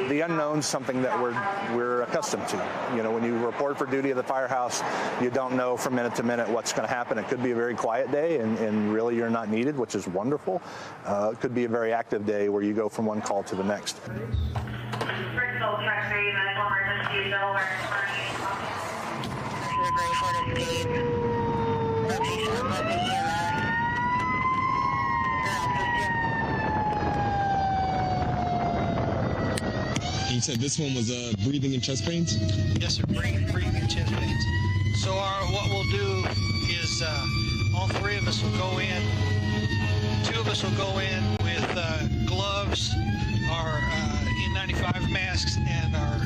The unknown's something that we're accustomed to. You know, when you report for duty at the firehouse, you don't know from minute to minute what's going to happen. It could be a very quiet day and really you're not needed, which is wonderful. It could be a very active day where you go from one call to the next. You said this one was breathing and chest pains? Yes, sir, breathing and chest pains. So what we'll do is all three of us will go in. Two of us will go in with gloves, our N95 masks, and our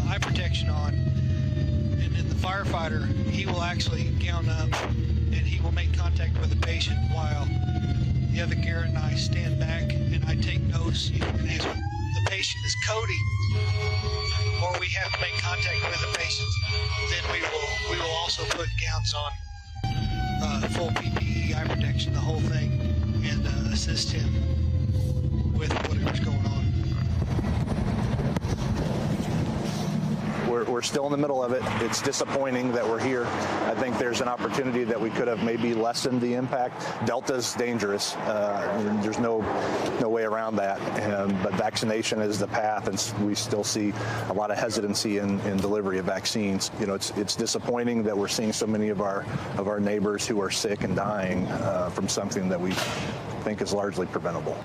eye protection on. And then the firefighter, he will actually gown up and he will make contact with the patient while the other Garrett and I stand back and I take notes. If the patient is coding or we have to make contact with the patient, then we will also put gowns on, full PPE, eye protection, the whole thing, and assist him with whatever's going on. We're still in the middle of it. It's disappointing that we're here. I think there's an opportunity that we could have maybe lessened the impact. Delta's dangerous. There's no way around that. But vaccination is the path, and we still see a lot of hesitancy in delivery of vaccines. You know, it's disappointing that we're seeing so many of our neighbors who are sick and dying from something that we think is largely preventable.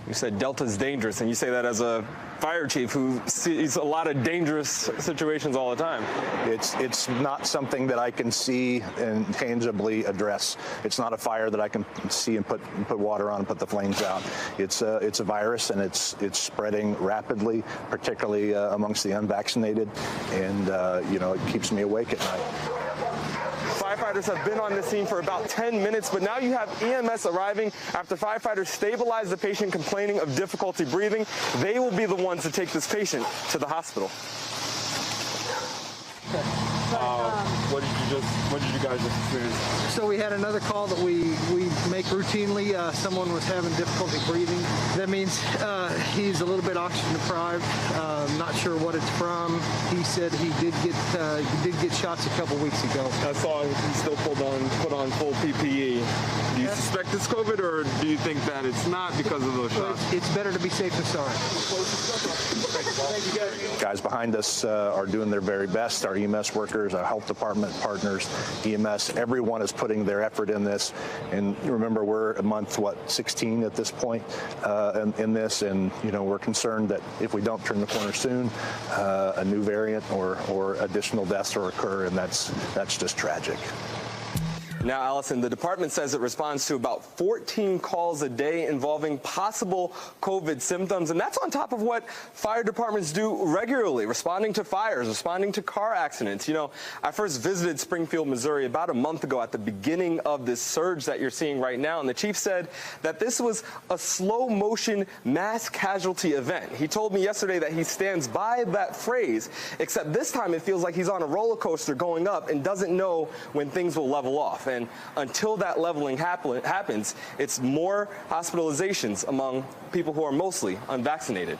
You said Delta's dangerous, and you say that as a fire chief who sees a lot of dangerous situations all the time. It's not something that I can see and tangibly address. It's not a fire that I can see and put water on and put the flames out. It's a virus, and it's spreading rapidly, particularly amongst the unvaccinated, and you know, it keeps me awake at night. Firefighters have been on the scene for about 10 minutes, but now you have EMS arriving after firefighters stabilize the patient complaining of difficulty breathing. They will be the ones to take this patient to the hospital. What did you guys just experience? So we had another call that we make routinely. Someone was having difficulty breathing. That means he's a little bit oxygen deprived. Not sure what it's from. He said he did get shots a couple weeks ago. I saw he still put on full PPE. Do you suspect it's COVID, or do you think that it's not because of those shots? It's better to be safe than sorry. Guys behind us are doing their very best. Our EMS workers, our health department partners, EMS, everyone is putting their effort in this. And remember, we're a month, 16 at this point in this, and you know, we're concerned that if we don't turn the corner soon, a new variant or additional deaths will occur, and that's just tragic. Now, Allison, the department says it responds to about 14 calls a day involving possible COVID symptoms, and that's on top of what fire departments do regularly, responding to fires, responding to car accidents. You know, I first visited Springfield, Missouri about a month ago at the beginning of this surge that you're seeing right now, and the chief said that this was a slow-motion mass casualty event. He told me yesterday that he stands by that phrase, except this time it feels like he's on a roller coaster going up and doesn't know when things will level off. And until that leveling happens, it's more hospitalizations among people who are mostly unvaccinated.